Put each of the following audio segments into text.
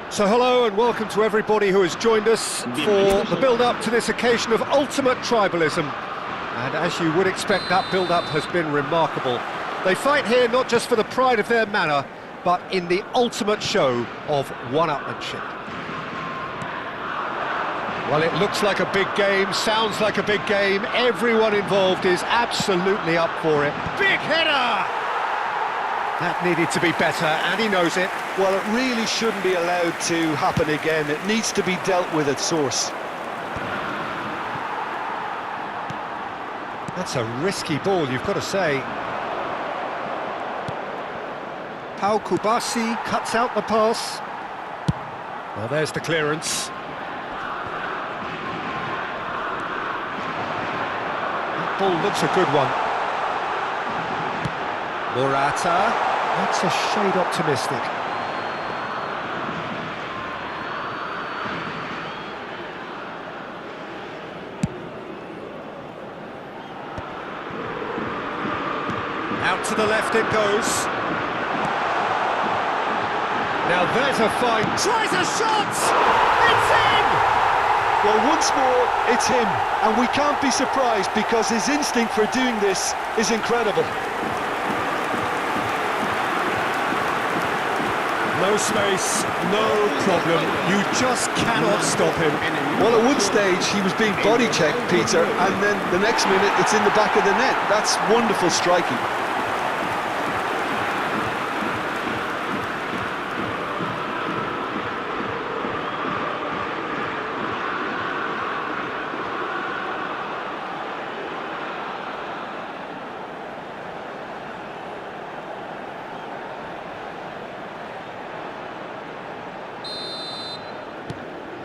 So hello and welcome to everybody who has joined us for the build-up to this occasion of ultimate tribalism. And as you would expect, that build-up has been remarkable. They fight here not just for the pride of their manor, but in the ultimate show of one-upmanship. Well, it looks like a big game, sounds like a big game. Everyone involved is absolutely up for it. Big header! That needed to be better, and he knows it. Well, it really shouldn't be allowed to happen again. It needs to be dealt with at source. That's a risky ball, you've got to say. Pau Kubasi cuts out the pass. Well, there's the clearance. That ball looks a good one. Morata. That's a shade optimistic. Out to the left it goes. Now there's a fine... Tries a shot! It's in! Well, once more, it's him. And we can't be surprised because his instinct for doing this is incredible. No space, no problem. You just cannot stop him. Well, at one stage, he was being body checked, Peter, and then the next minute, it's in the back of the net. That's wonderful striking.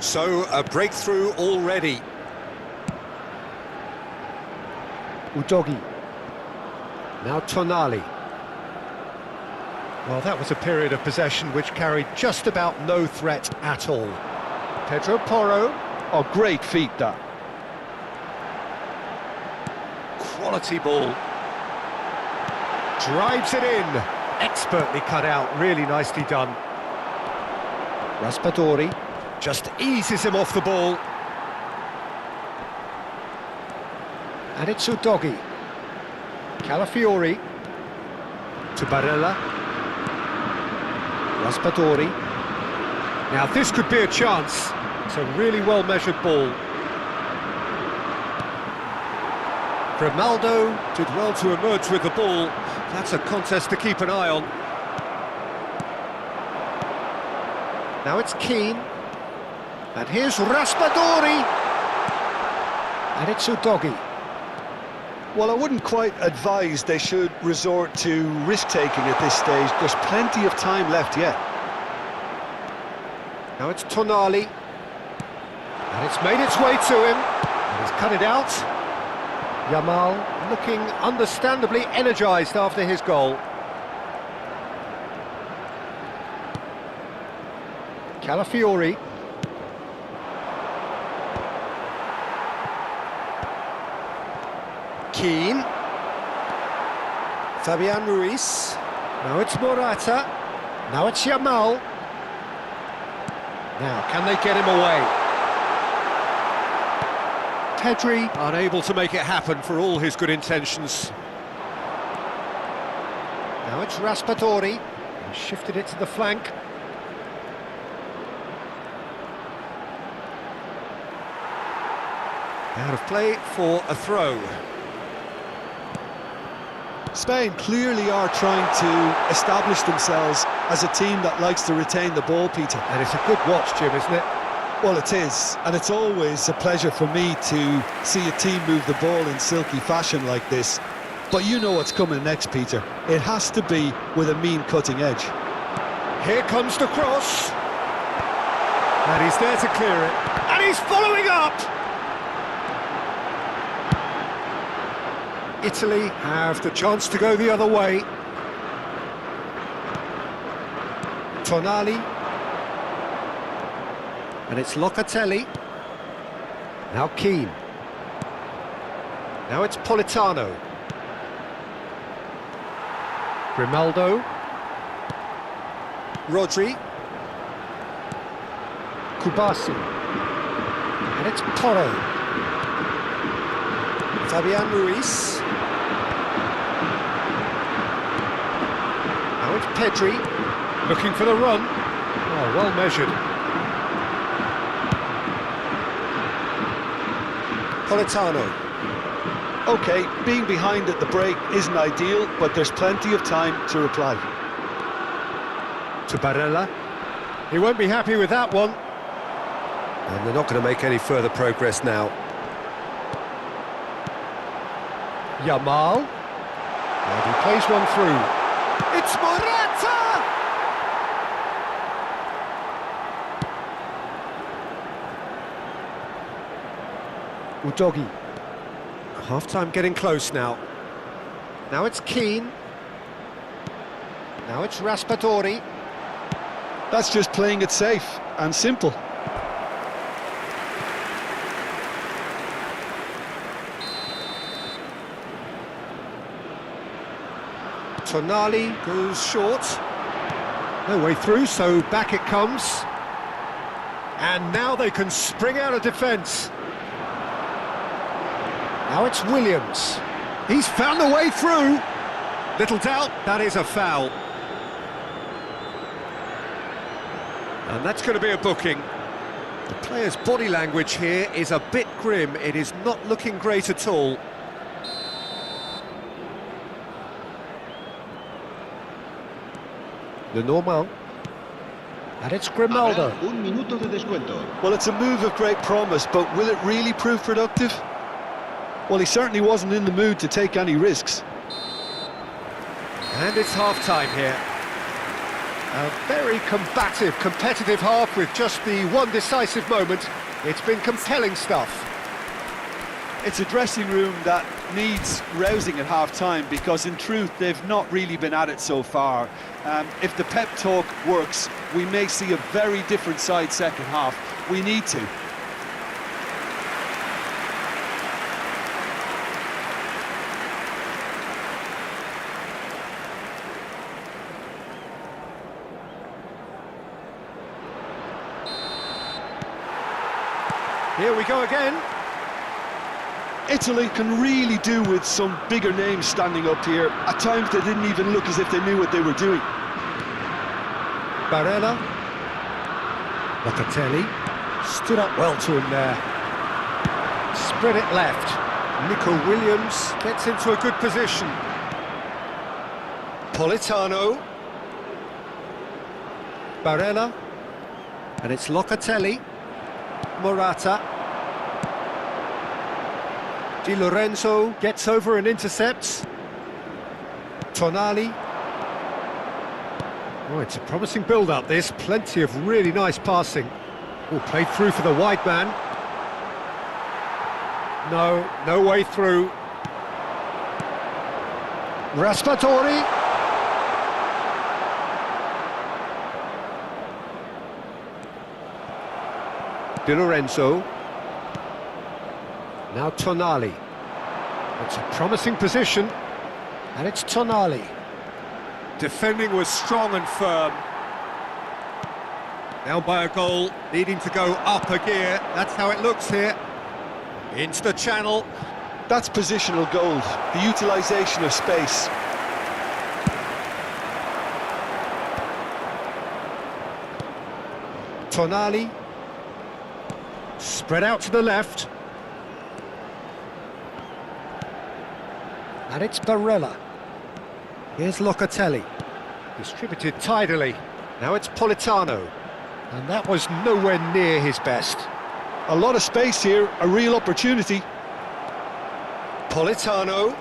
So, a breakthrough already. Udogi. Now Tonali. Well, that was a period of possession which carried just about no threat at all. Pedro Porro. Oh, great feat, that. Quality ball. Drives it in. Expertly cut out, really nicely done. Raspadori. Just eases him off the ball. And it's Udogi. Calafiori. To Barella. Raspadori. Now this could be a chance. It's a really well-measured ball. Grimaldo did well to emerge with the ball. That's a contest to keep an eye on. Now it's Keane. And here's Raspadori. And it's Udogi. Well, I wouldn't quite advise they should resort to risk-taking at this stage. There's plenty of time left yet. Now it's Tonali. And it's made its way to him. And he's cut it out. Yamal looking understandably energised after his goal. Calafiori. Keane. Fabian Ruiz. Now it's Morata. Now it's Yamal. Now, can they get him away? Pedri unable to make it happen for all his good intentions. Now it's Raspadori. He shifted it to the flank. Out of play for a throw. Spain clearly are trying to establish themselves as a team that likes to retain the ball, Peter. And it's a good watch, Jim, isn't it? Well, it is, and it's always a pleasure for me to see a team move the ball in silky fashion like this. But you know what's coming next, Peter. It has to be with a mean cutting edge. Here comes the cross. And he's there to clear it. And he's following up! Italy have the chance to go the other way. Tonali. And it's Locatelli. Now Keane. Now it's Politano. Grimaldo. Rodri. Kubasi. And it's Porro. Fabian Ruiz. Now it's Pedri. Looking for the run. Oh, well measured. Politano. OK, being behind at the break isn't ideal, but there's plenty of time to reply. To Barella. He won't be happy with that one. And they're not going to make any further progress now. Yamal. And he plays one through. It's Morata! Udogi. Half-time getting close now. Now it's Keane. Now it's Raspadori. That's just playing it safe and simple. Tonali goes short. No way through, so back it comes. And now they can spring out of defence. Now it's Williams. He's found the way through. Little doubt, that is a foul. And that's going to be a booking. The player's body language here is a bit grim. It is not looking great at all. Lenormand. And it's Grimaldo. Un minuto de descuento. Well, it's a move of great promise, but will it really prove productive? Well, he certainly wasn't in the mood to take any risks. And it's half-time here. A very combative, competitive half with just the one decisive moment. It's been compelling stuff. It's a dressing room that needs rousing at half-time because, in truth, they've not really been at it so far. If the pep talk works, we may see a very different side second half. We need to. Here we go again. Italy can really do with some bigger names standing up here. At times they didn't even look as if they knew what they were doing. Barella. Locatelli. Stood up well to him there. Spread it left. Nico Williams gets into a good position. Politano. Barella. And it's Locatelli. Morata. Di Lorenzo gets over and intercepts. Tonali. Oh, it's a promising build-up, this. Plenty of really nice passing. Oh, played through for the wide man. No way through. Raspadori. Di Lorenzo. Now Tonali. It's a promising position. And it's Tonali. Defending was strong and firm. Now by a goal, needing to go up a gear. That's how it looks here. Into the channel. That's positional gold, the utilisation of space. Tonali. Spread out to the left. And it's Barella. Here's Locatelli. Distributed tidily. Now it's Politano. And that was nowhere near his best. A lot of space here, a real opportunity. Politano.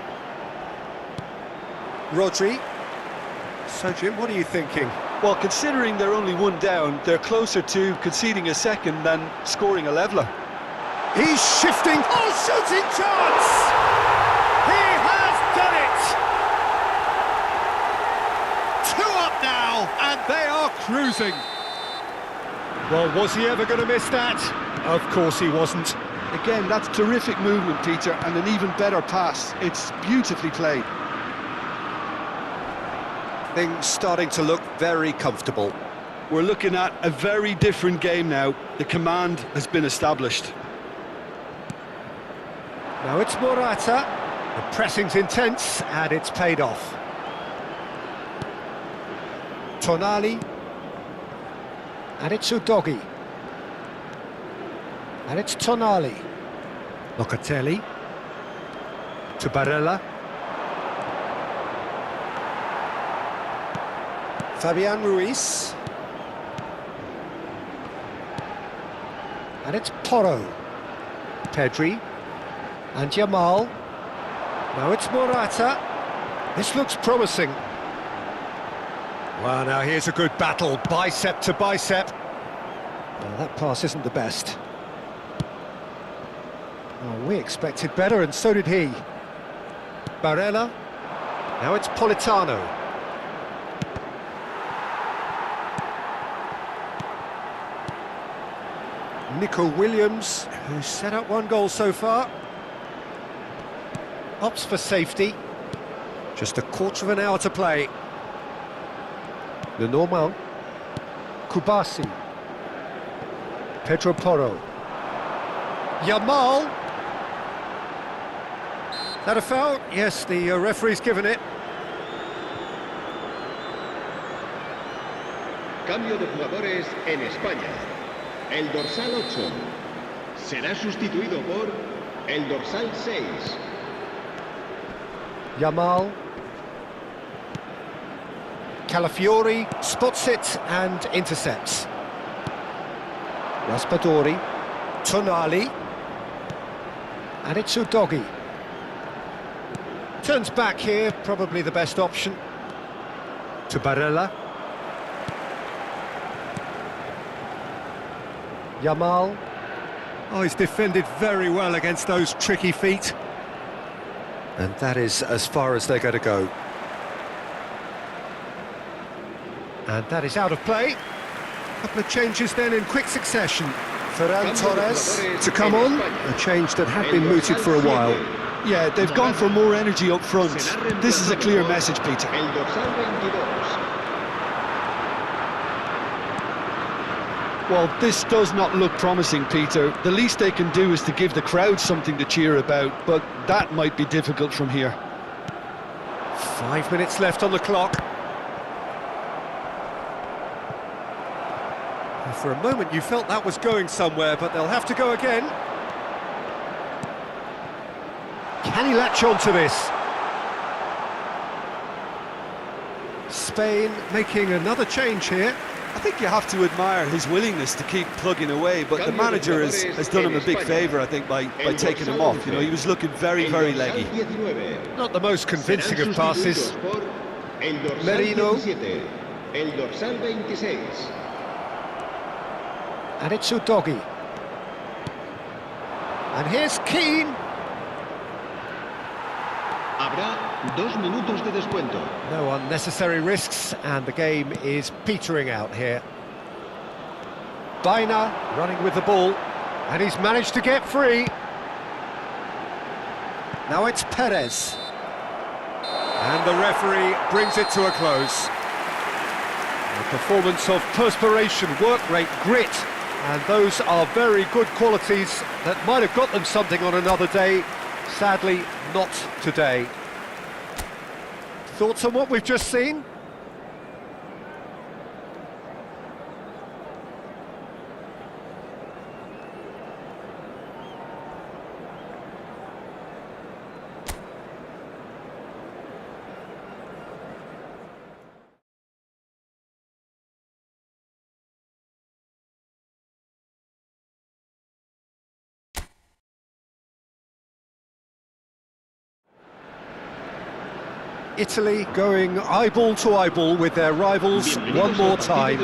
Rodri. So, Jim, what are you thinking? Well, considering they're only one down, they're closer to conceding a second than scoring a leveller. He's shifting. Oh, shooting chance! He has done it! 2 up now, and they are cruising. Well, was he ever going to miss that? Of course he wasn't. Again, that's terrific movement, Peter, and an even better pass. It's beautifully played. Things starting to look very comfortable. we're looking at a very different game now. The command has been established. Now it's Morata. The pressing's intense and it's paid off. Tonali. And it's Udogi. And it's Tonali. Locatelli. To Barella. Fabian Ruiz. And it's Porro. Pedri. And Yamal. Now it's Morata. This looks promising. Well, now here's a good battle, bicep to bicep. Well, that pass isn't the best. Oh, we expected better, and so did he. Barella. Now it's Politano. Nico Williams, who's set up one goal so far. Opts for safety. Just a quarter of an hour to play. Lenormand. Kubasi. Pedro Porro. Yamal. Is that a foul? Yes, the referee's given it. Cambio de jugadores en España. El dorsal 8 será sustituido por el dorsal 6. Yamal. Calafiori spots it and intercepts. Raspadori. Tonali. And it's Udogi. Turns back here, probably the best option. To Barella. Yamal. Oh, he's defended very well against those tricky feet. And that is as far as they're going to go. And that is out of play. A couple of changes then in quick succession. Ferran Torres to come on, a change that had been mooted for a while. Yeah, they've gone for more energy up front. This is a clear message, Peter. Well, this does not look promising, Peter. The least they can do is to give the crowd something to cheer about, but that might be difficult from here. 5 minutes left on the clock. For a moment you felt that was going somewhere, but they'll have to go again. Can he latch on to this? Spain making another change here. I think you have to admire his willingness to keep plugging away, but the manager has done him a big favour, I think, by taking him off. You know, he was looking very, very leggy. Not the most convincing of passes. Merino. And it's Udogi. And here's Keane. Habrá 2 minutos de descuento. No unnecessary risks, and the game is petering out here. Baina running with the ball, and he's managed to get free. Now it's Perez. And the referee brings it to a close. A performance of perspiration, work rate, grit, and those are very good qualities that might have got them something on another day. Sadly, not today. Thoughts on what we've just seen? Italy going eyeball to eyeball with their rivals one more time.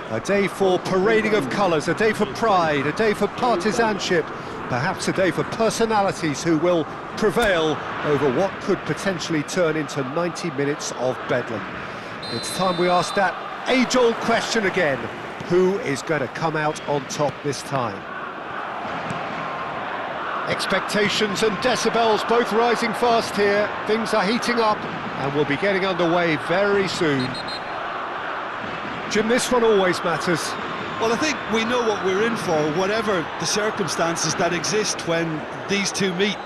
A day for parading of colours, a day for pride, a day for partisanship, perhaps a day for personalities who will prevail over what could potentially turn into 90 minutes of bedlam. It's time we ask that age-old question again: who is going to come out on top this time? Expectations and decibels both rising fast here. Things are heating up and we'll be getting underway very soon. Jim, this one always matters. Well, I think we know what we're in for, whatever the circumstances that exist when these two meet.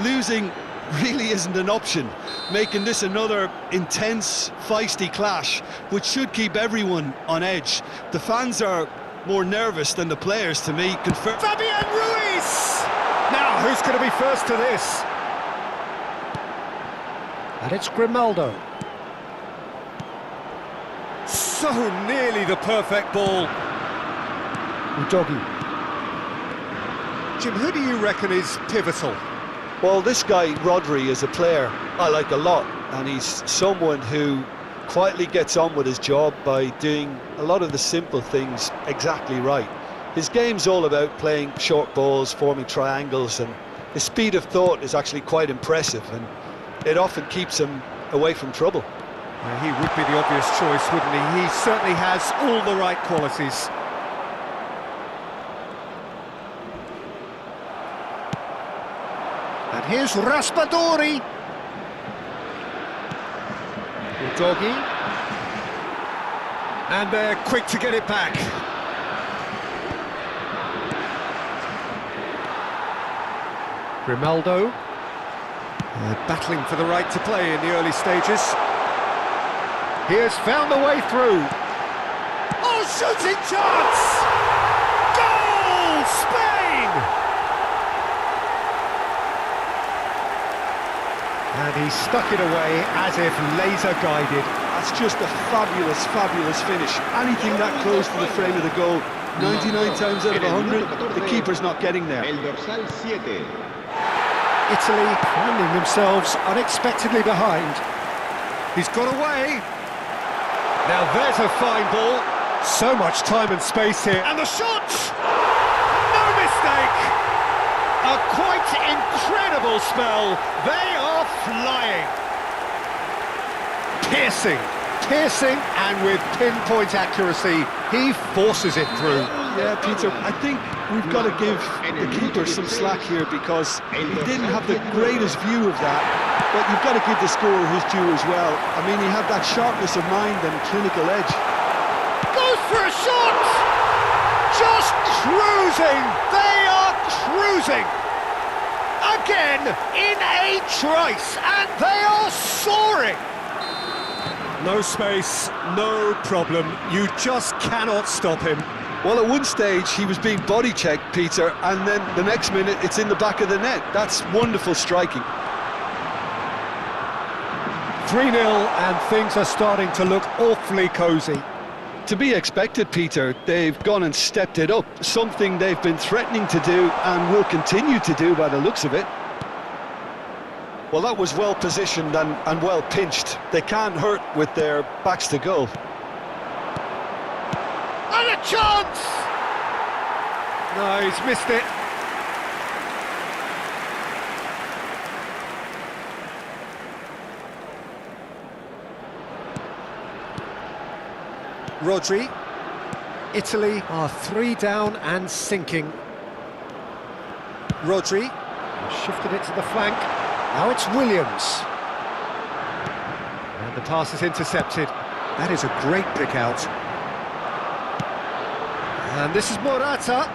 Losing really isn't an option, making this another intense, feisty clash, which should keep everyone on edge. The fans are more nervous than the players, to me. Fabian Ruiz! Now, who's going to be first to this? And it's Grimaldo. So nearly the perfect ball. Udogi. Jim, who do you reckon is pivotal? Well, this guy, Rodri, is a player I like a lot, and he's someone who quietly gets on with his job by doing a lot of the simple things exactly right. His game's all about playing short balls, forming triangles, and his speed of thought is actually quite impressive, and it often keeps him away from trouble. Well, he would be the obvious choice, wouldn't he? He certainly has all the right qualities. And here's Raspadori. Udogi. And they're quick to get it back. Grimaldo. Battling for the right to play in the early stages. He has found the way through. Oh, shooting chance! Goal, Spain! And he stuck it away as if laser guided. That's just a fabulous, fabulous finish. Anything that close to the frame of the goal, 99 times out of 100, the keeper's not getting there. El dorsal 7. Italy finding themselves unexpectedly behind. He's got away. Now there's a fine ball. So much time and space here. And the shot! No mistake! A quite incredible spell. They are flying. Piercing, and with pinpoint accuracy, he forces it through. Yeah, Peter, I think we've got to give the keeper some slack here, because he didn't have the greatest view of that, but you've got to give the scorer his due as well. I mean, he had that sharpness of mind and clinical edge. Goes for a shot! Just cruising! They are cruising! Again, in a trice, and they are soaring! No space, no problem. You just cannot stop him. Well, at one stage, he was being body-checked, Peter, and then the next minute, it's in the back of the net. That's wonderful striking. 3-0, and things are starting to look awfully cosy. To be expected, Peter. They've gone and stepped it up, something they've been threatening to do and will continue to do by the looks of it. Well, that was well positioned and well pinched. They can't hurt with their backs to goal. And a chance! No, he's missed it. Rodri. Italy are 3 down and sinking. Rodri shifted it to the flank. Now it's Williams. And the pass is intercepted. That is a great pick out. And this is Morata.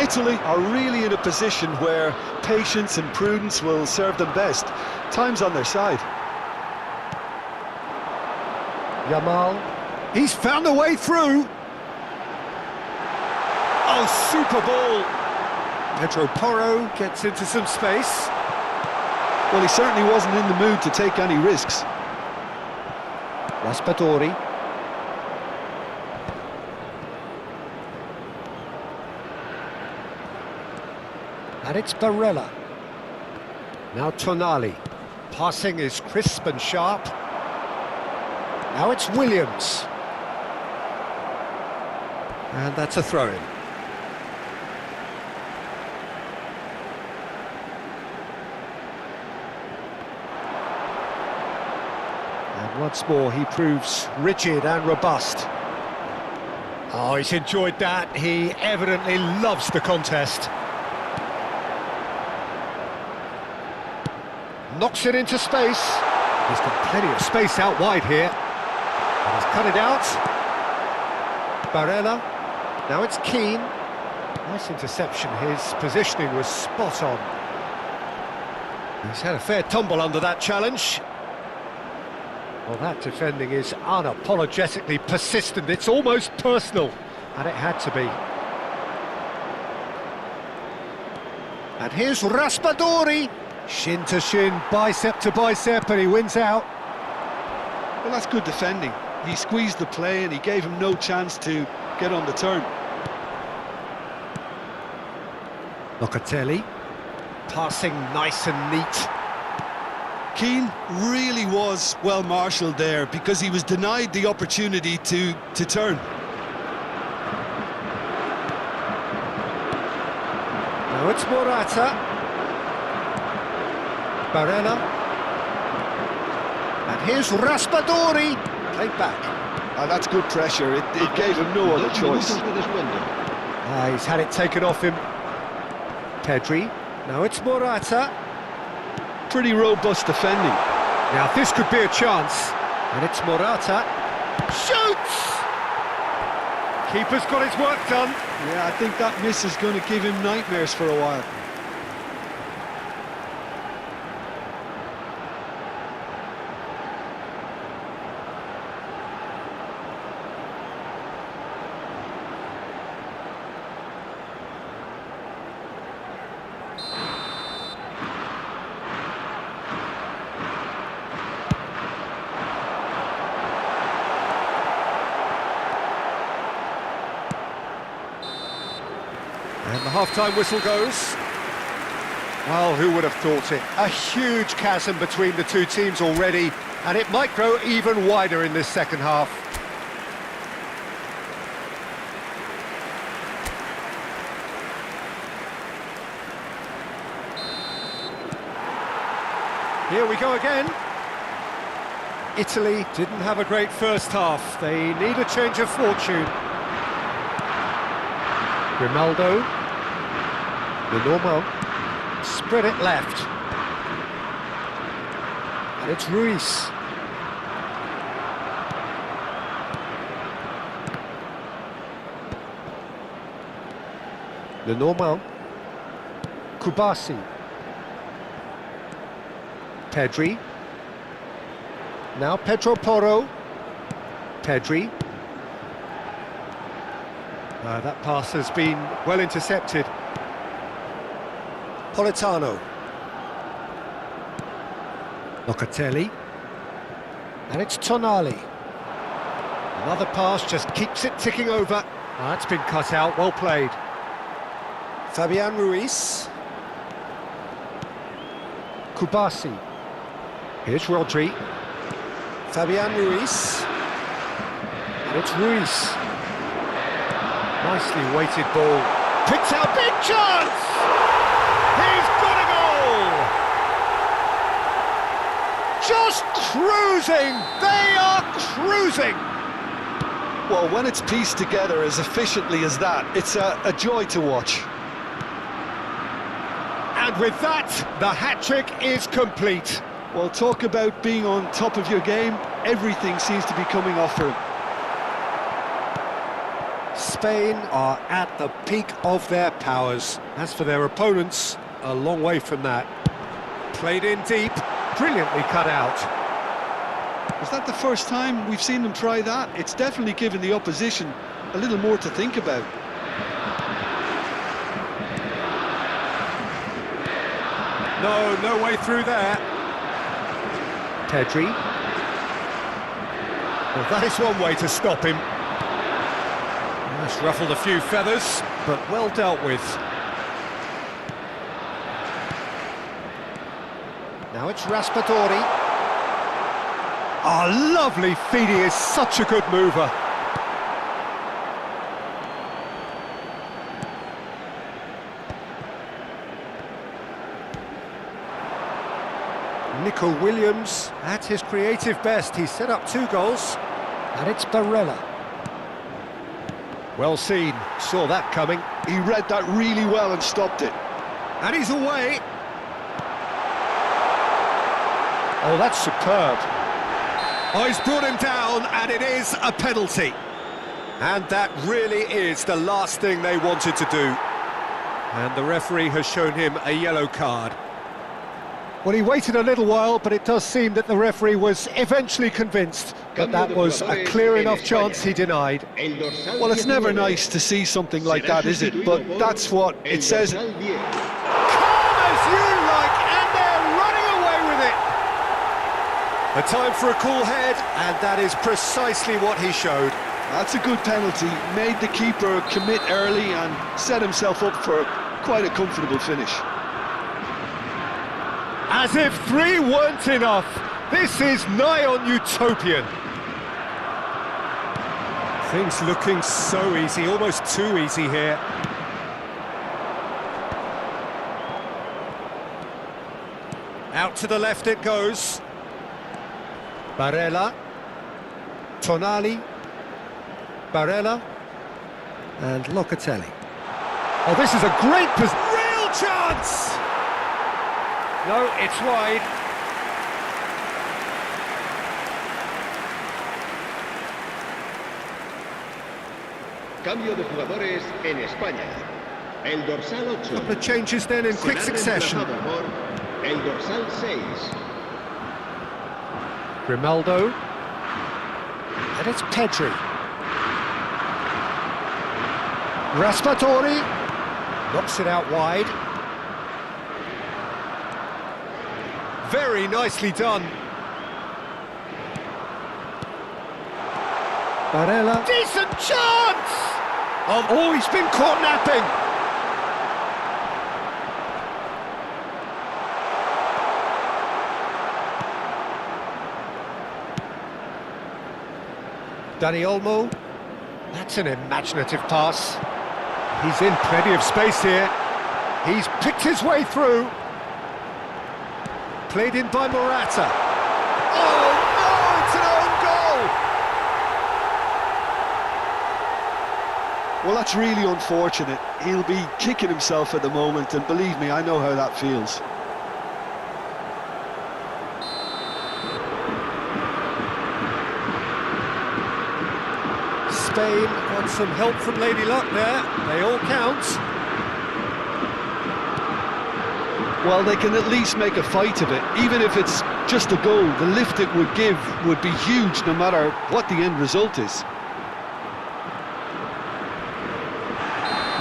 Italy are really in a position where patience and prudence will serve them best. Time's on their side. Yamal. He's found a way through. Oh, super ball. Pedro Porro gets into some space. Well, he certainly wasn't in the mood to take any risks. Raspadori. And it's Barella. Now Tonali. Passing is crisp and sharp. Now it's Williams. And that's a throw-in. And once more he proves rigid and robust. Oh, he's enjoyed that. He evidently loves the contest. Knocks it into space. He's got plenty of space out wide here. And he's cut it out. Barella. Now it's Keane. Nice interception. His positioning was spot on. He's had a fair tumble under that challenge. Well, that defending is unapologetically persistent. It's almost personal. And it had to be. And here's Raspadori. Shin to shin, bicep to bicep, and he wins out. Well, that's good defending. He squeezed the play and he gave him no chance to get on the turn. Locatelli, passing nice and neat. Keane really was well marshalled there because he was denied the opportunity to turn. Now it's Morata. Barella. And here's Raspadori. Played back. That's good pressure. It gave him no other choice. He's had it taken off him. Pedri. Now it's Morata. Pretty robust defending. Now this could be a chance. And it's Morata. Shoots! Keeper's got his work done. Yeah, I think that miss is going to give him nightmares for a while. And the half-time whistle goes. Well, who would have thought it? A huge chasm between the two teams already, and it might grow even wider in this second half. Here we go again. Italy didn't have a great first half. They need a change of fortune. Grimaldo. The normal. Spread it left. And it's Ruiz. The normal. Kubasi. Pedri. Now Pedro Porro. Pedri. That pass has been well intercepted. Politano. Locatelli. And it's Tonali. Another pass just keeps it ticking over. That's been cut out, well played. Fabian Ruiz. Kubasi. Here's Rodri. Fabian Ruiz. And it's Ruiz. Nicely weighted ball. Picks out, big chance! He's got a goal! Just cruising! They are cruising! Well, when it's pieced together as efficiently as that, it's a joy to watch. And with that, the hat-trick is complete. Well, talk about being on top of your game. Everything seems to be coming off for him. Spain are at the peak of their powers. As for their opponents, a long way from that. Played in deep, brilliantly cut out. Is that the first time we've seen them try that? It's definitely given the opposition a little more to think about. No way through there. Pedri. Well, that is one way to stop him. Just ruffled a few feathers, but well dealt with. Now it's Raspadori. Oh, lovely feed, he is such a good mover. Nico Williams at his creative best. He set up 2 goals, and it's Barella. Well seen, saw that coming. He read that really well and stopped it. And he's away. Oh, that's superb. Oh, he's brought him down, and it is a penalty. And that really is the last thing they wanted to do. And the referee has shown him a yellow card. Well, he waited a little while, but it does seem that the referee was eventually convinced that that was a clear enough chance he denied. Well, it's never nice to see something like that, is it? But that's what it says. Calm as you like, and they're running away with it. A time for a cool head, and that is precisely what he showed. That's a good penalty. Made the keeper commit early and set himself up for quite a comfortable finish. As if 3 weren't enough, this is nigh on utopian. Things looking so easy, almost too easy here. Out to the left it goes. Barella. Tonali. Barella. And Locatelli. Oh, this is a great real chance! No, it's wide. Cambio de jugadores en España. El dorsal 8. Couple of changes then in quick succession. El dorsal 6. Grimaldo. And it's Pedri. Raspadori. Knocks it out wide. Very nicely done. Barella. Decent chance! Oh, he's been caught napping. Dani Olmo. That's an imaginative pass. He's in plenty of space here. He's picked his way through. Played in by Morata. Oh no, it's an own goal! Well, that's really unfortunate. He'll be kicking himself at the moment, and believe me, I know how that feels. Spain got some help from Lady Luck there. They all count. Well, they can at least make a fight of it. Even if it's just a goal, the lift it would give would be huge no matter what the end result is.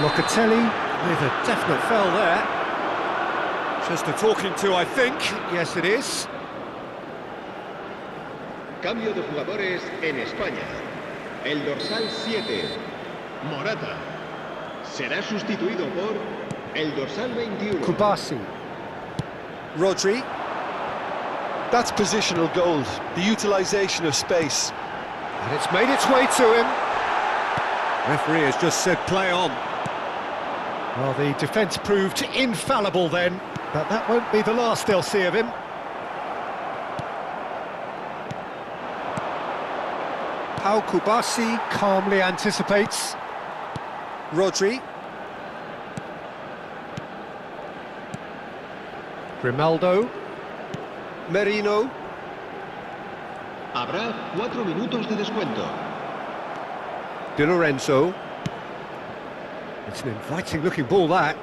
Locatelli with a definite foul there. Just a talking to, I think. Yes, it is. Cambio de jugadores en España. El dorsal 7. Morata. Será sustituido por el dorsal 21. Kubasi. Rodri. That's positional gold, the utilisation of space. And it's made its way to him. Referee has just said play on. Well, the defence proved infallible then, but that won't be the last they'll see of him. Pau Kubasi calmly anticipates. Rodri. Grimaldo. Merino. Habrá 4 minutos de descuento. Di Lorenzo. It's an inviting-looking ball, that.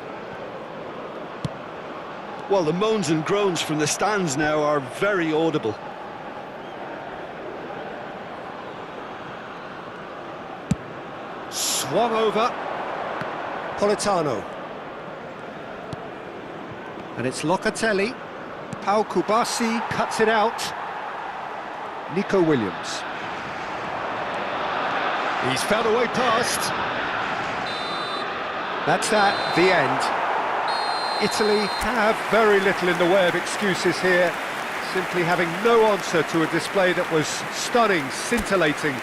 Well, the moans and groans from the stands now are very audible. Swung over. Politano. And it's Locatelli. Pau Kubasi cuts it out. Nico Williams. He's found a way past. That's that, the end. Italy have very little in the way of excuses here, simply having no answer to a display that was stunning, scintillating.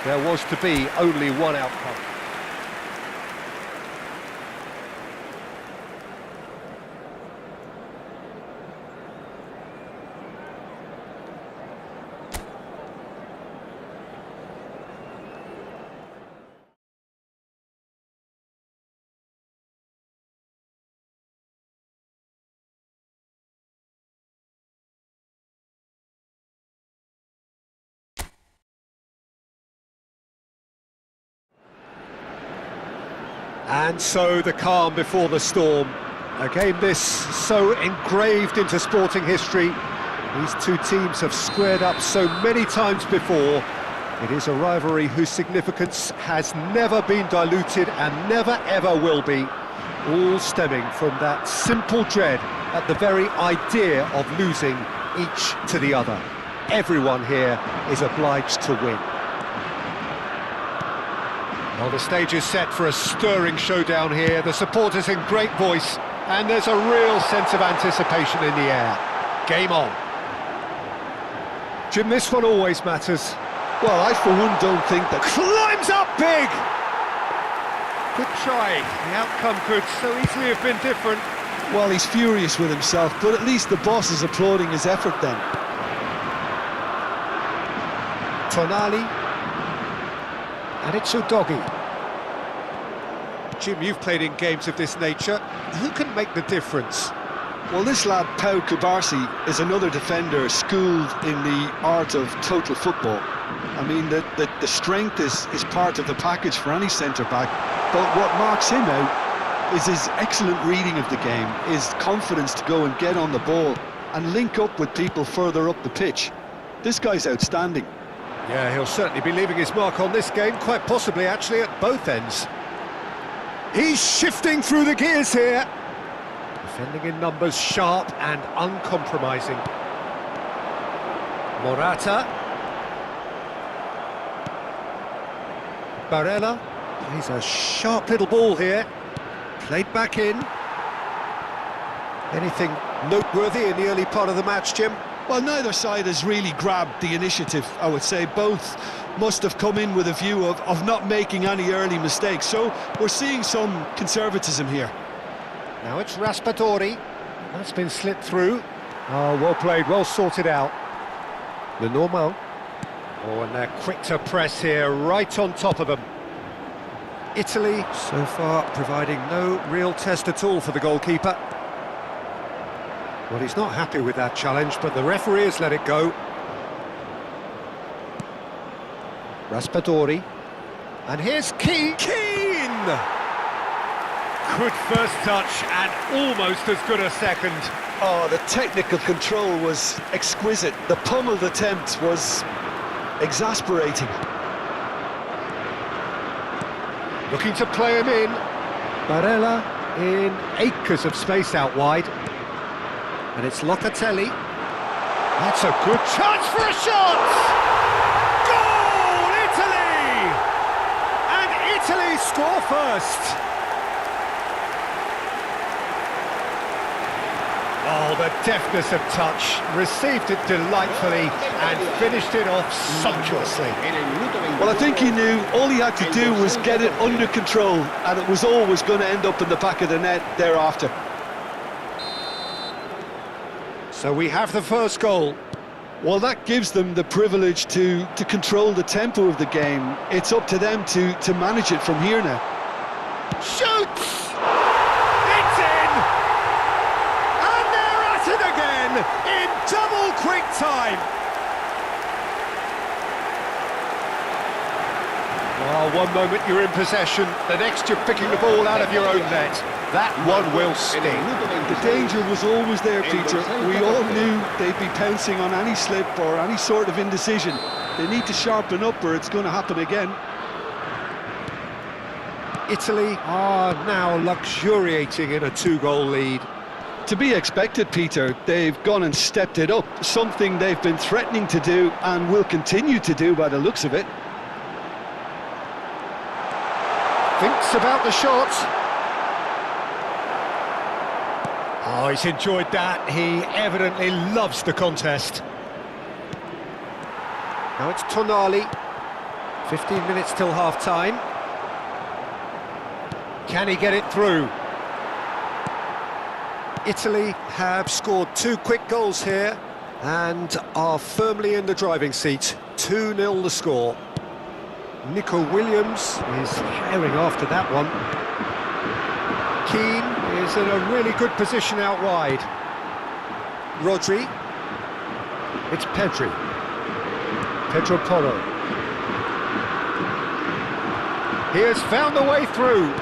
There was to be only one outcome. And so the calm before the storm. A game this so engraved into sporting history. These two teams have squared up so many times before. It is a rivalry whose significance has never been diluted and never ever will be. All stemming from that simple dread at the very idea of losing each to the other. Everyone here is obliged to win. Well, the stage is set for a stirring showdown here. The supporters in great voice, and there's a real sense of anticipation in the air. Game on. Jim, this one always matters. Well, I for one don't think that... Climbs up big! Good try. The outcome could so easily have been different. Well, he's furious with himself, but at least the boss is applauding his effort then. Tonali. And it's Udogi. Jim, you've played in games of this nature. Who can make the difference? Well, this lad, Pau Kubarsi, is another defender schooled in the art of total football. I mean, the strength is part of the package for any centre-back, but what marks him out is his excellent reading of the game, his confidence to go and get on the ball and link up with people further up the pitch. This guy's outstanding. Yeah, he'll certainly be leaving his mark on this game, quite possibly actually at both ends. He's shifting through the gears here. Defending in numbers, sharp and uncompromising. Morata. Barella. He's a sharp little ball here. Played back in. Anything noteworthy in the early part of the match, Jim? Well, neither side has really grabbed the initiative, I would say. Both must have come in with a view of not making any early mistakes. So we're seeing some conservatism here. Now it's Raspadori. That's been slipped through. Oh, well played, well sorted out. The normal. Oh, and they're quick to press here, right on top of them. Italy, so far, providing no real test at all for the goalkeeper. Well, he's not happy with that challenge, but the referee has let it go. Raspadori. And here's Keane. Good first touch and almost as good a second. Oh, the technical control was exquisite. The pummeled attempt was exasperating. Looking to play him in. Barella in acres of space out wide. And it's Locatelli. That's a good chance for a shot! Goal, Italy! And Italy score first. Oh, the deftness of touch. Received it delightfully and finished it off sumptuously. Well, I think he knew all he had to do was get it under control, and it was always going to end up in the back of the net thereafter. So we have the first goal. Well, that gives them the privilege to control the tempo of the game. It's up to them to manage it from here now. Shoots! It's in! And they're at it again in double quick time. Well, one moment you're in possession, the next you're picking the ball out of your own net. That one will sting. The danger was always there, Peter. We all knew they'd be pouncing on any slip or any sort of indecision. They need to sharpen up or it's going to happen again. Italy are now luxuriating in a two-goal lead. To be expected, Peter. They've gone and stepped it up, something they've been threatening to do and will continue to do by the looks of it. Thinks about the shot. Oh, he's enjoyed that. He evidently loves the contest. Now it's Tonali. 15 minutes till half-time. Can he get it through? Italy have scored 2 quick goals here and are firmly in the driving seat. 2-0 the score. Nico Williams is herring after that one. Keane is in a really good position out wide. Rodri. It's Pedro Porro. He has found the way through.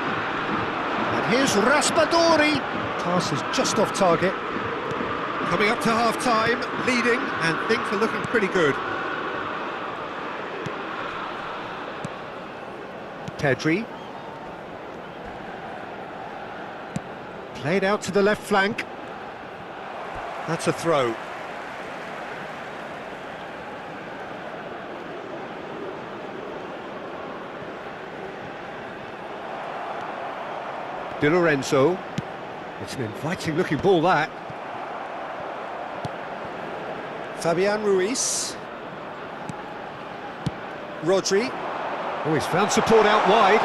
Here's Raspadori. Pass is just off target. Coming up to half-time, leading, and things are looking pretty good. Pedri. Played out to the left flank. That's a throw. Di Lorenzo. It's an inviting looking ball, that. Fabian Ruiz. Rodri. Oh, he's found support out wide.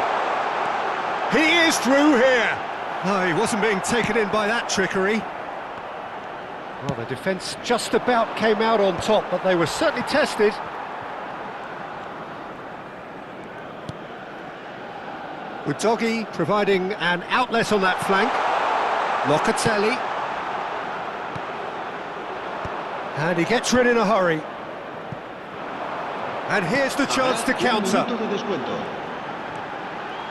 He is through here. No, he wasn't being taken in by that trickery. Well, the defence just about came out on top, but they were certainly tested. Udogi providing an outlet on that flank. Locatelli. And he gets rid in a hurry. And here's the chance to counter.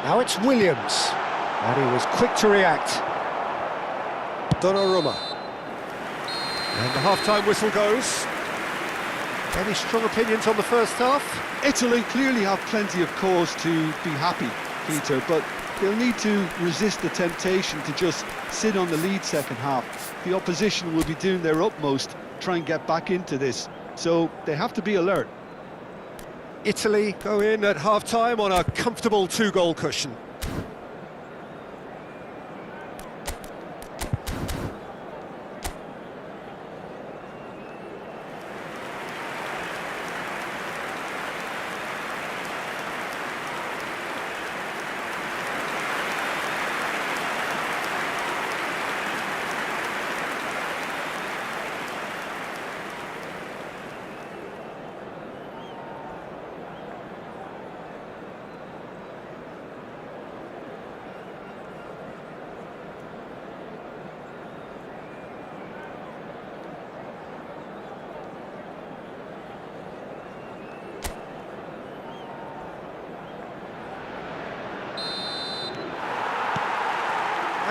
Now it's Williams. And he was quick to react. Donnarumma. And the half-time whistle goes. Any strong opinions on the first half? Italy clearly have plenty of cause to be happy, Peter, but they'll need to resist the temptation to just sit on the lead second half. The opposition will be doing their utmost to try and get back into this, so they have to be alert. Italy go in at half-time on a comfortable 2-goal cushion.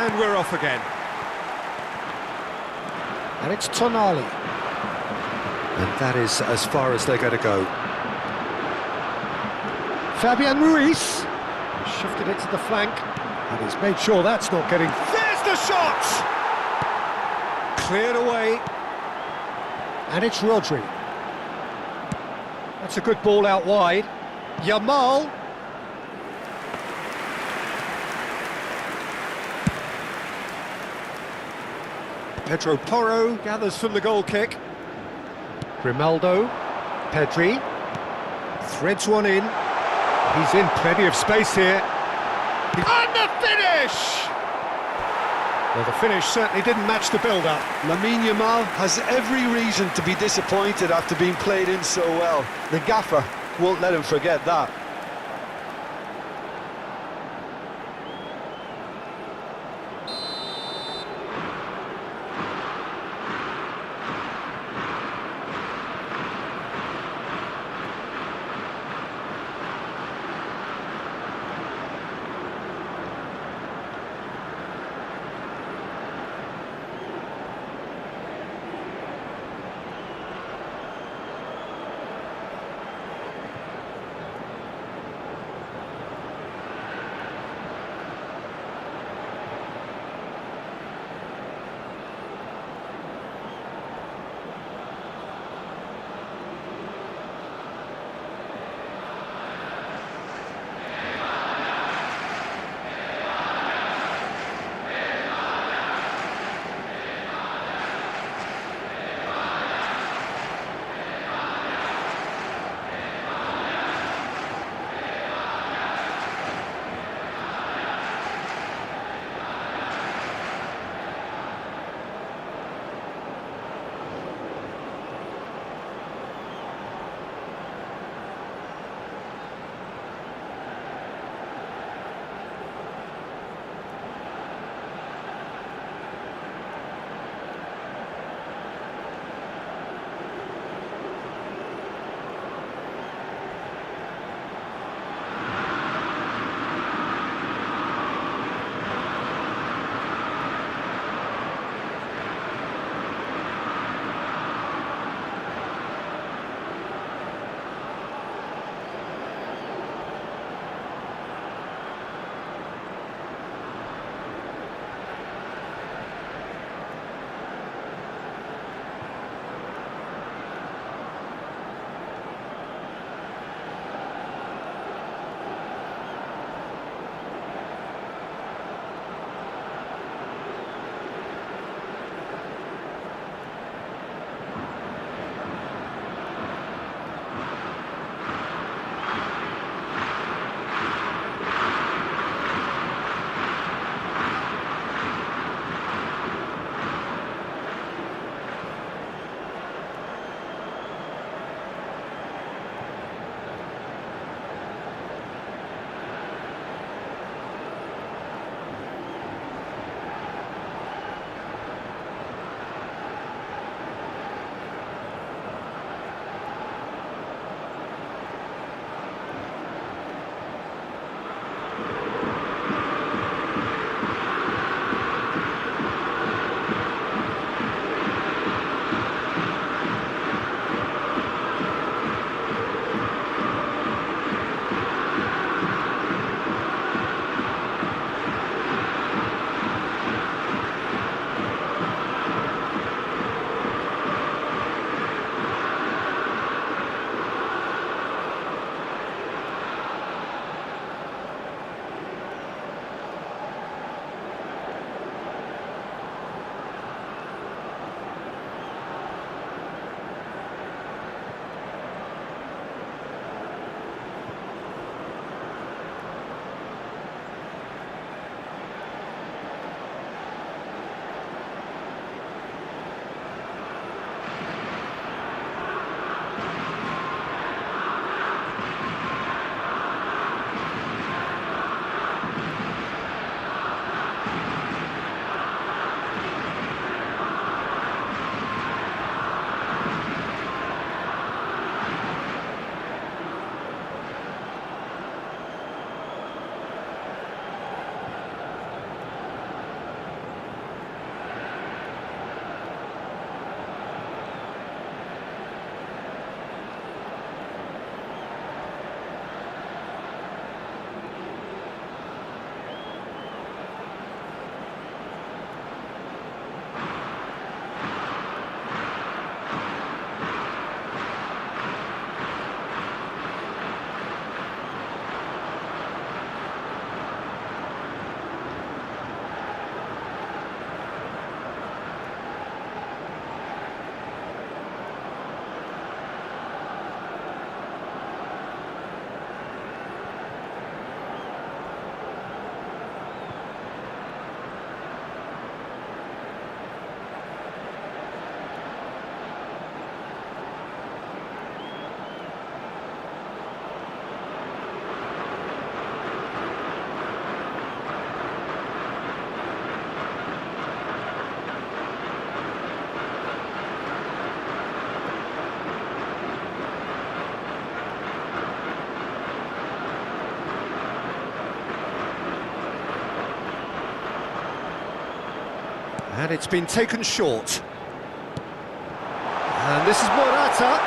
And we're off again. And it's Tonali. And that is as far as they're going to go. Fabian Ruiz. Shifted it to the flank. And he's made sure that's not getting... There's the shot! Cleared away. And it's Rodri. That's a good ball out wide. Yamal. Pedro Porro gathers from the goal kick. Grimaldo. Pedri. Threads one in. He's in plenty of space here. And the finish! Well, the finish certainly didn't match the build-up. Lamine Yamal has every reason to be disappointed after being played in so well. The gaffer won't let him forget that. And it's been taken short. And this is Morata.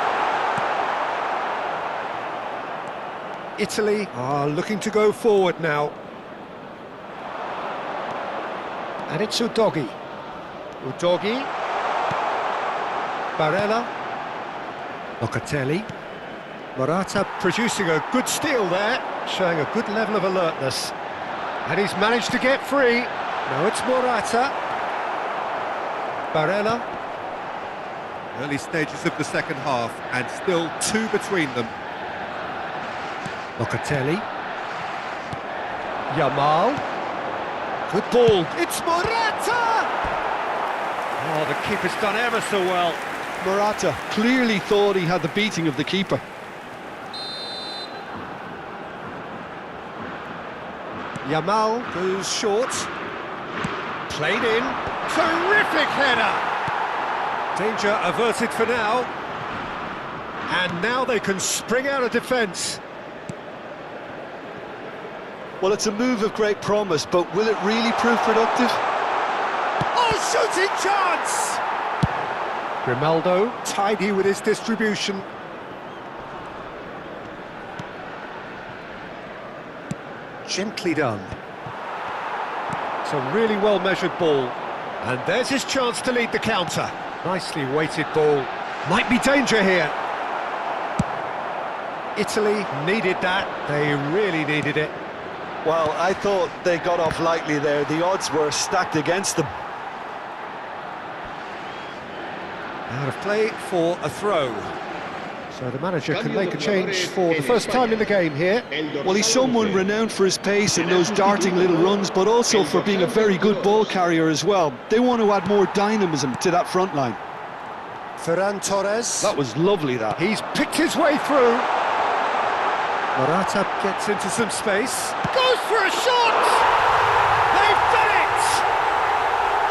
Italy are looking to go forward now. And it's Udogi. Udogi. Barella. Locatelli. Morata producing a good steal there, showing a good level of alertness. And he's managed to get free. Now it's Morata. Barella. Early stages of the second half, and still 2 between them. Locatelli. Yamal. Good ball. It's Morata! Oh, the keeper's done ever so well. Morata clearly thought he had the beating of the keeper. Yamal goes short. Played in. Terrific header! Danger averted for now. And now they can spring out of defence. Well, it's a move of great promise, but will it really prove productive? Oh, shooting chance! Grimaldo, tidy with his distribution. Gently done. It's a really well-measured ball. And there's his chance to lead the counter. Nicely weighted ball. Might be danger here. Italy needed that. They really needed it. Well, I thought they got off lightly there. The odds were stacked against them. Out of play for a throw. So the manager can make a change for the first time in the game here. Well, he's someone renowned for his pace and those darting little runs, but also for being a very good ball carrier as well. They want to add more dynamism to that front line. Ferran Torres. That was lovely, that. He's picked his way through. Morata gets into some space. Goes for a shot! They've done it!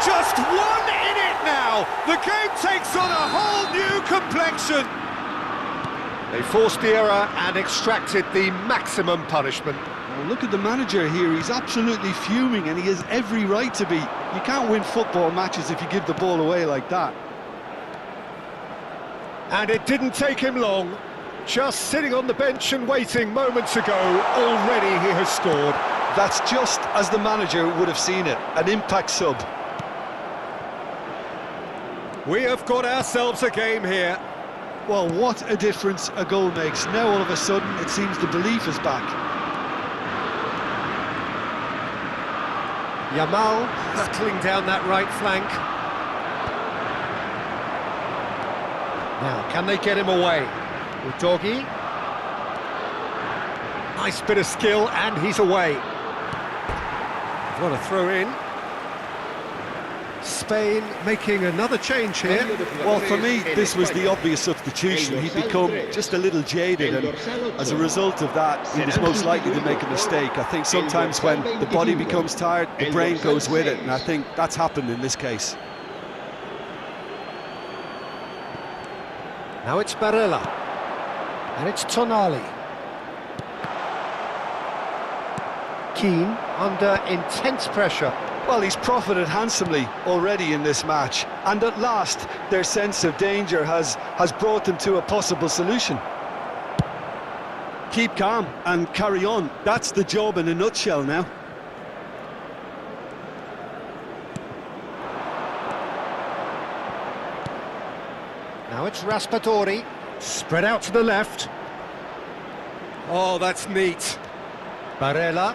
Just one in it now. The game takes on a whole new complexion. They forced the error and extracted the maximum punishment. Well, look at the manager here. He's absolutely fuming, and he has every right to be. You can't win football matches if you give the ball away like that. And it didn't take him long. Just sitting on the bench and waiting moments ago, already he has scored. That's just as the manager would have seen it, an impact sub. We have got ourselves a game here. Well, what a difference a goal makes. Now all of a sudden it seems the belief is back. Yamal hurtling down that right flank. Now, can they get him away? Udogi. Nice bit of skill, and he's away. What a throw in. Spain making another change here. Well, for me, this was the obvious substitution. He'd become just a little jaded, and as a result of that, he was most likely to make a mistake. I think sometimes when the body becomes tired, the brain goes with it, and I think that's happened in this case. Now it's Barella. And it's Tonali. Keane under intense pressure. Well, he's profited handsomely already in this match, and at last their sense of danger has brought them to a possible solution. Keep calm and carry on. That's the job in a nutshell now. Now it's Raspadori, spread out to the left. Oh, that's neat. Barella.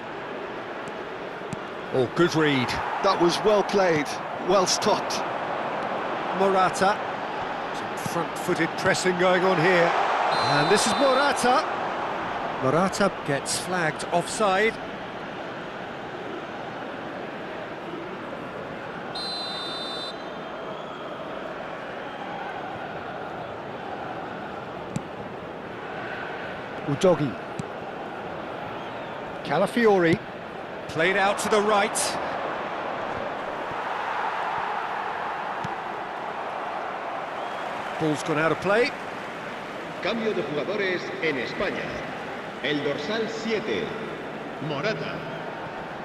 Oh, good read. That was well played, well stopped. Morata. Some front-footed pressing going on here. And this is Morata. Morata gets flagged offside. Udogi. Calafiori. Played out to the right. Ball's gone out of play. Cambio de jugadores en España. El dorsal 7, Morata,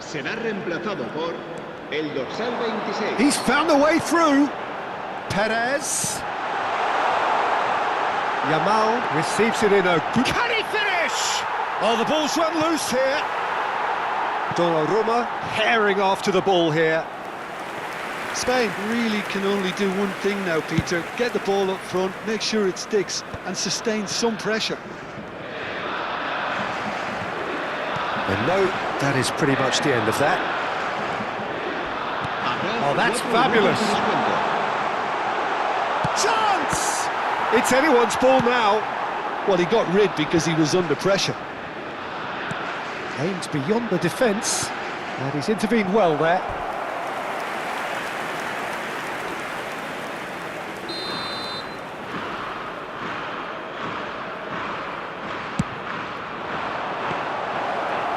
será reemplazado por el dorsal 26. He's found a way through. Perez. Yamal receives it in a good... Can he finish? Oh, the ball's run loose here. Donnarumma herring after the ball here. Spain really can only do one thing now, Peter. Get the ball up front, make sure it sticks, and sustain some pressure. And no, that is pretty much the end of that. Oh, that's fabulous. Chance! It's anyone's ball now. Well, he got rid because he was under pressure. Aimed beyond the defence, and he's intervened well there.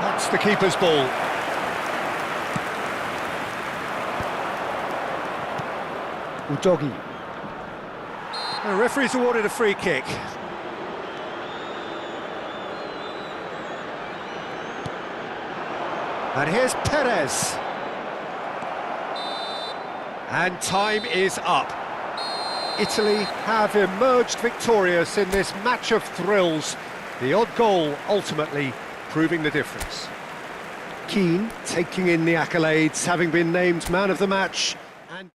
That's the keeper's ball. Udogi. The referee's awarded a free kick. And here's Perez. And time is up. Italy have emerged victorious in this match of thrills. The odd goal ultimately proving the difference. Keane taking in the accolades, having been named man of the match. And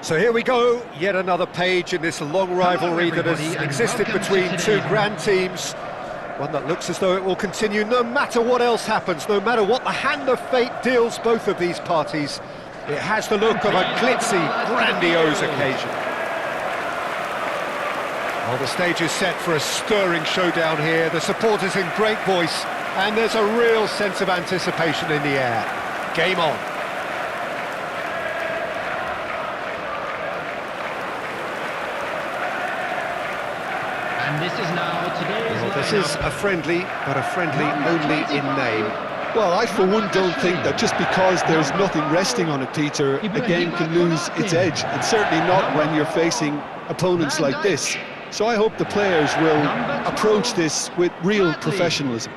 so here we go, yet another page in this long rivalry that has existed between two grand teams. One that looks as though it will continue no matter what else happens, no matter what the hand of fate deals both of these parties. It has the look of a glitzy, grandiose occasion. Well, the stage is set for a stirring showdown here. The supporters in great voice, and there's a real sense of anticipation in the air. Game on. And this is now today's Well, this is a friendly, but a friendly only in name. Well, I for one don't think that just because there's nothing resting on it, Peter, a game can lose its edge, and certainly not when you're facing opponents like this. So I hope the players will approach this with real professionalism.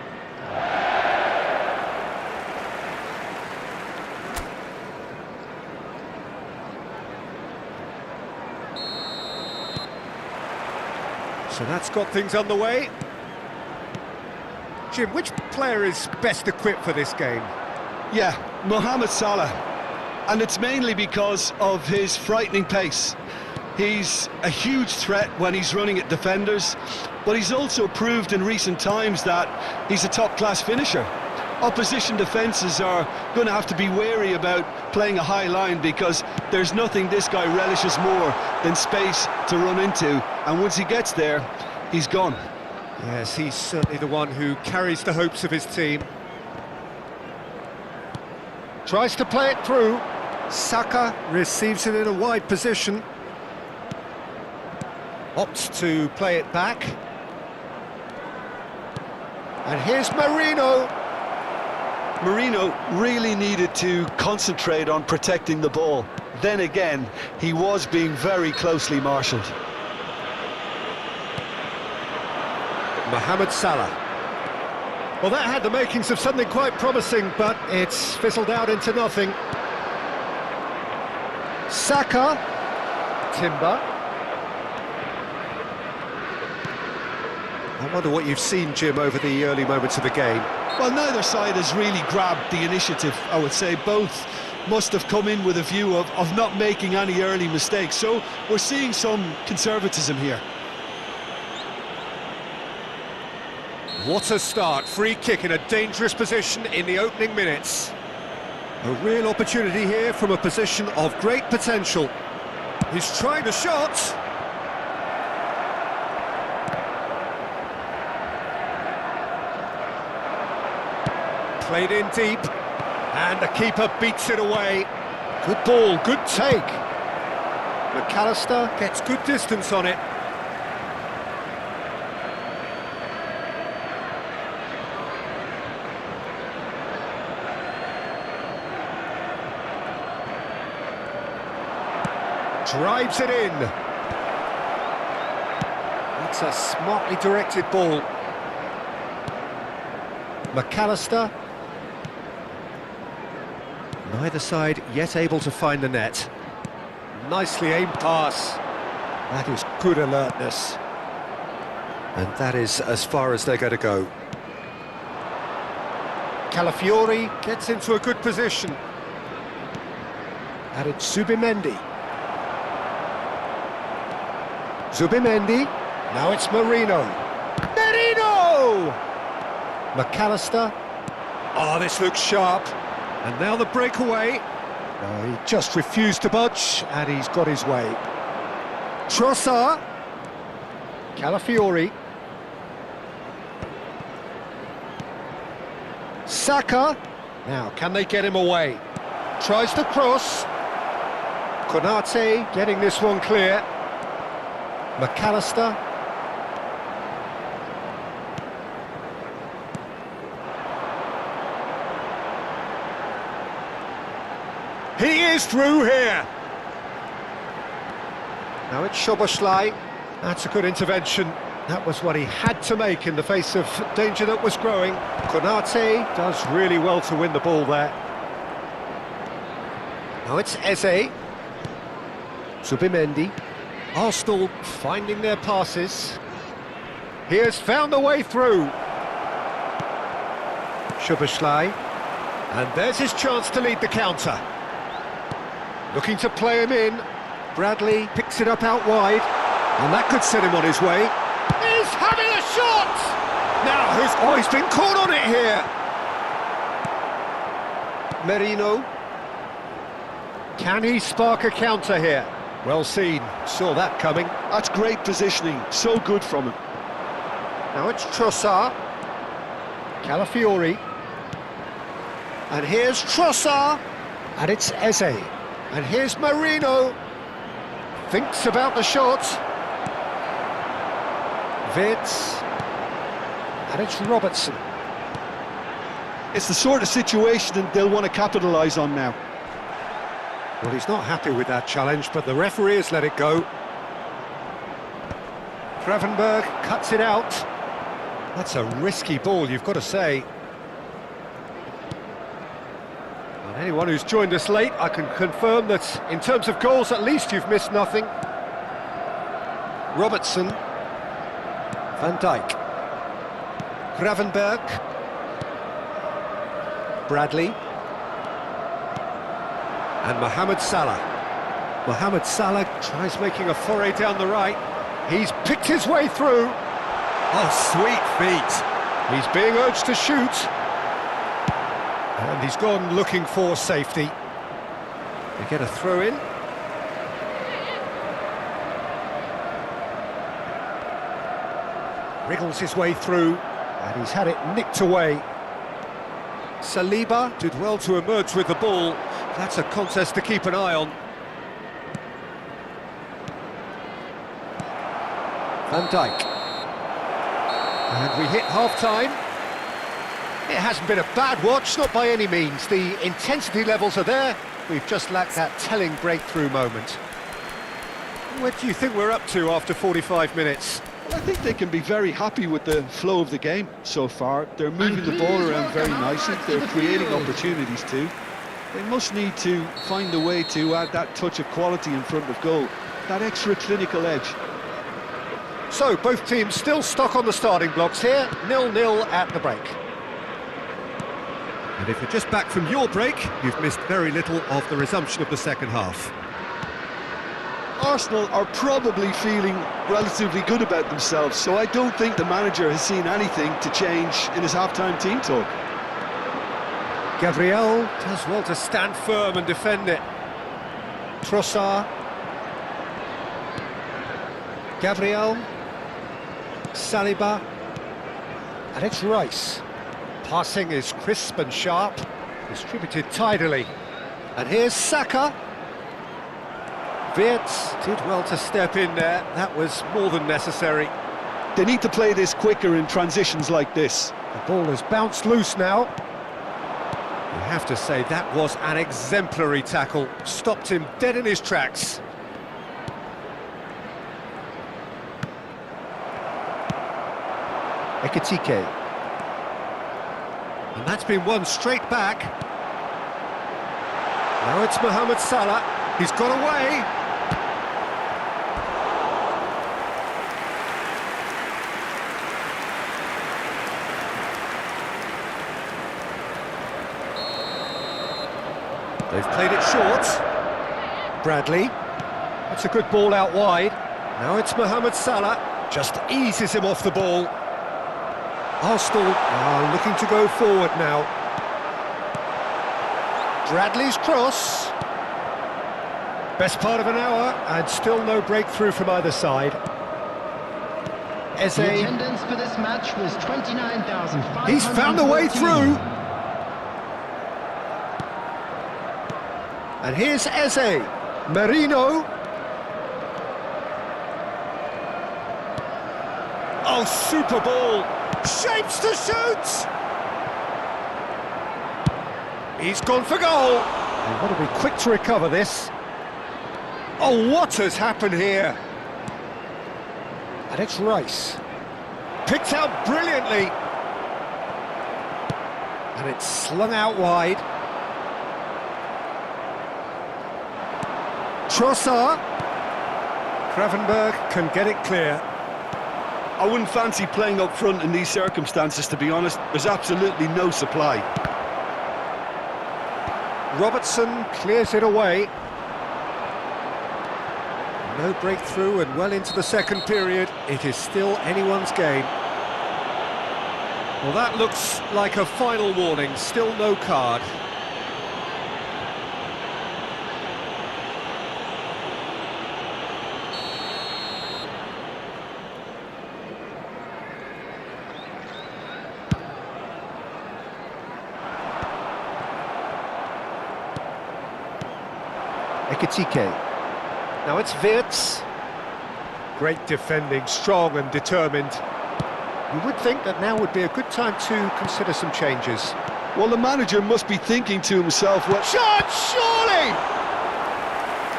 So that's got things underway. Jim, which player is best equipped for this game? Yeah, Mohamed Salah. And it's mainly because of his frightening pace. He's a huge threat when he's running at defenders, but he's also proved in recent times that he's a top-class finisher. Opposition defences are going to have to be wary about playing a high line because there's nothing this guy relishes more than space to run into, and once he gets there, he's gone. Yes, he's certainly the one who carries the hopes of his team. Tries to play it through. Saka receives it in a wide position. Opts to play it back. And here's Marino. Marino really needed to concentrate on protecting the ball. Then again, he was being very closely marshalled. Mohamed Salah. Well, that had the makings of something quite promising, but it's fizzled out into nothing. Saka. Timber. I wonder what you've seen, Jim, over the early moments of the game. Well, neither side has really grabbed the initiative, I would say. Both must have come in with a view of not making any early mistakes. So we're seeing some conservatism here. What a start. Free kick in a dangerous position in the opening minutes. A real opportunity here from a position of great potential. He's trying the shot. Played in deep, and the keeper beats it away. Good ball, good take. McAllister gets good distance on it. Drives it in. That's a smartly directed ball. McAllister. Neither side yet able to find the net. Nicely aimed pass. That is good alertness. And that is as far as they're going to go. Calafiori gets into a good position. And it's Zubimendi. Zubimendi. Now it's Marino. Marino! McAllister. Oh, this looks sharp. And now the breakaway. No, he just refused to budge, and he's got his way. Trossard. Calafiori. Saka. Now, can they get him away? Tries to cross. Konate getting this one clear. McAllister. He is through here. Now it's Szoboszlai. That's a good intervention. That was what he had to make in the face of danger that was growing. Konate does really well to win the ball there. Now it's Eze. Zubimendi. Arsenal finding their passes. He has found a way through. Szoboszlai. And there's his chance to lead the counter. Looking to play him in. Bradley picks it up out wide. And that could set him on his way. He's having a shot! Now, he's been caught on it here. Merino. Can he spark a counter here? Well seen, saw that coming. That's great positioning, so good from him. Now it's Trossard. Calafiori. And here's Trossard. And it's Eze. And here's Marino. Thinks about the shot. Vids. And it's Robertson. It's the sort of situation that they'll want to capitalise on now. Well, he's not happy with that challenge, but the referee has let it go. Gravenberg cuts it out. That's a risky ball, you've got to say. And anyone who's joined us late, I can confirm that in terms of goals, at least you've missed nothing. Robertson. Van Dijk. Gravenberg. Bradley. And Mohamed Salah. Mohamed Salah tries making a foray down the right. He's picked his way through. Oh, sweet feet. He's being urged to shoot. And he's gone looking for safety. They get a throw in. Wriggles his way through. And he's had it nicked away. Saliba did well to emerge with the ball. That's a contest to keep an eye on. Van Dijk. And we hit half-time. It hasn't been a bad watch, not by any means. The intensity levels are there. We've just lacked that telling breakthrough moment. What do you think we're up to after 45 minutes? Well, I think they can be very happy with the flow of the game so far. They're moving the ball around very nicely. They're creating opportunities too. They must need to find a way to add that touch of quality in front of goal, that extra clinical edge. So, both teams still stuck on the starting blocks here, 0-0 at the break. And if you're just back from your break, you've missed very little of the resumption of the second half. Arsenal are probably feeling relatively good about themselves, so I don't think the manager has seen anything to change in his half-time team talk. Gabriel does well to stand firm and defend it. Trossard. Gabriel. Saliba. And it's Rice. Passing is crisp and sharp, distributed tidily. And here's Saka. Wirtz did well to step in there. That was more than necessary. They need to play this quicker in transitions like this. The ball has bounced loose now. You have to say that was an exemplary tackle. Stopped him dead in his tracks. Ekitike. And that's been won straight back. Now it's Mohamed Salah. He's got away. They've played it short. Bradley. That's a good ball out wide. Now it's Mohamed Salah. Just eases him off the ball. Arsenal are looking to go forward now. Bradley's cross. Best part of an hour, and still no breakthrough from either side. Eze. The attendance for this match was 29,500. He's found a way through. And here's Eze. Marino. Oh, super ball. Shapes to shoot. He's gone for goal. They've got to be quick to recover this. Oh, what has happened here? And it's Rice. Picked out brilliantly. And it's slung out wide. Trossard. Gravenberg can get it clear. I wouldn't fancy playing up front in these circumstances, to be honest. There's absolutely no supply. Robertson clears it away. No breakthrough and well into the second period. It is still anyone's game. Well, that looks like a final warning. Still no card. Ekitike. Now it's Wirtz. Great defending, strong and determined. You would think that now would be a good time to consider some changes. Well, the manager must be thinking to himself, well, Shot, surely!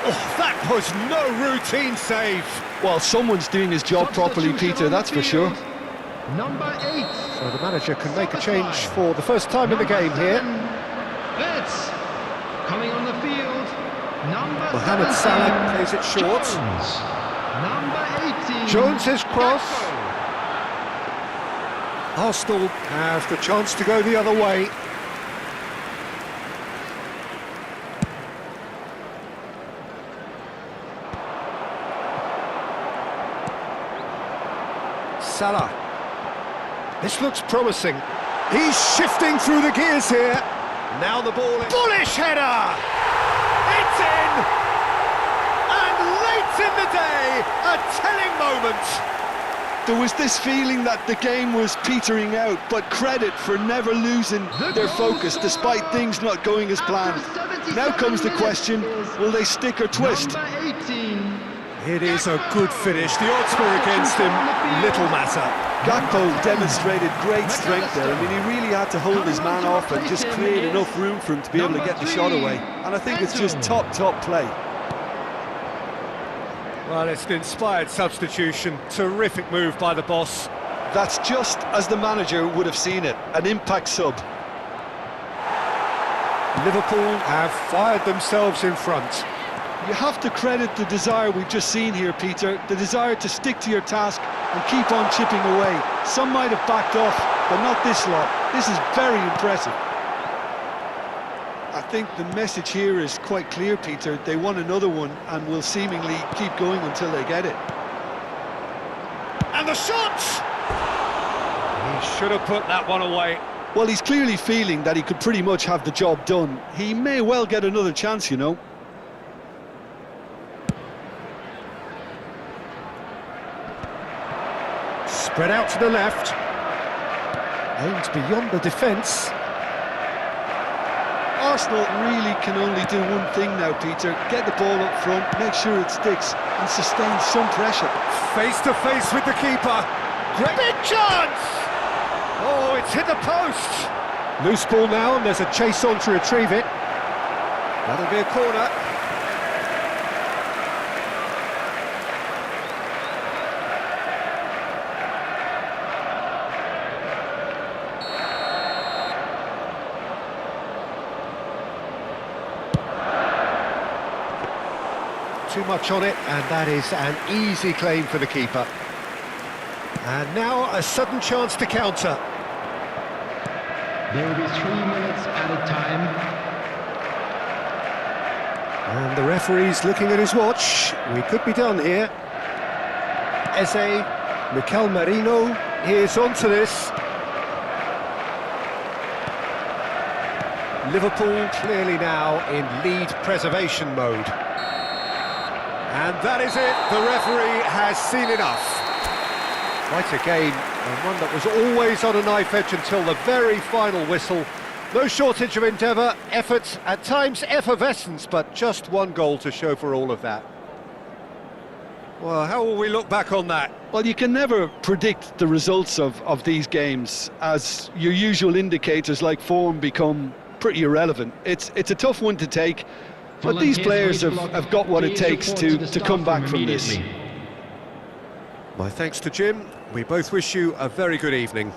Oh, that was no routine save. well, someone's doing his job properly, Peter, that's for sure. Number 8. So the manager can make a change for the first time in the game here. Wirtz. Coming on the field. Number Mohamed 17. Salah plays it short. Jones. Number 18. Jones's cross. Gakpo. Arsenal have the chance to go the other way. Salah. This looks promising. He's shifting through the gears here. Now the ball is... Bullish header! It's in! And late in the day, a telling moment. There was this feeling that the game was petering out, but credit for never losing their focus despite things not going as planned. Now comes the question, will they stick or twist? Number 18. It is a good finish. The odds were against him. Little matter. Gakpo demonstrated great strength there. I mean, he really had to hold his man off and just create enough room for him to be able to get the shot away. And I think it's just top play. Well, it's an inspired substitution. Terrific move by the boss. That's just as the manager would have seen it, an impact sub. Liverpool have fired themselves in front. You have to credit the desire we've just seen here, Peter, the desire to stick to your task and keep on chipping away. Some might have backed off, but not this lot. This is very impressive. I think the message here is quite clear, Peter. They want another one and will seemingly keep going until they get it. And the shot! He should have put that one away. Well, he's clearly feeling that he could pretty much have the job done. He may well get another chance, you know. Spread out to the left. Aims beyond the defence. Arsenal really can only do one thing now, Peter. Get the ball up front, make sure it sticks and sustain some pressure. Face to face with the keeper. Great big chance! Oh, it's hit the post. Loose ball now, and there's a chase on to retrieve it. That'll be a corner. Too much on it, and that is an easy claim for the keeper. And now a sudden chance to counter. There will be 3 minutes added time. And the referee's looking at his watch. We could be done here. Eze, Mikel Merino, is onto this. Liverpool clearly now in lead preservation mode. And that is it, the referee has seen enough. Quite a game, and one that was always on a knife edge until the very final whistle. No shortage of endeavour, effort, at times effervescence, but just one goal to show for all of that. Well, how will we look back on that? Well, you can never predict the results of these games, as your usual indicators like form become pretty irrelevant. It's a tough one to take. But these players have got what it takes to come back from this. My thanks to Jim. We both wish you a very good evening.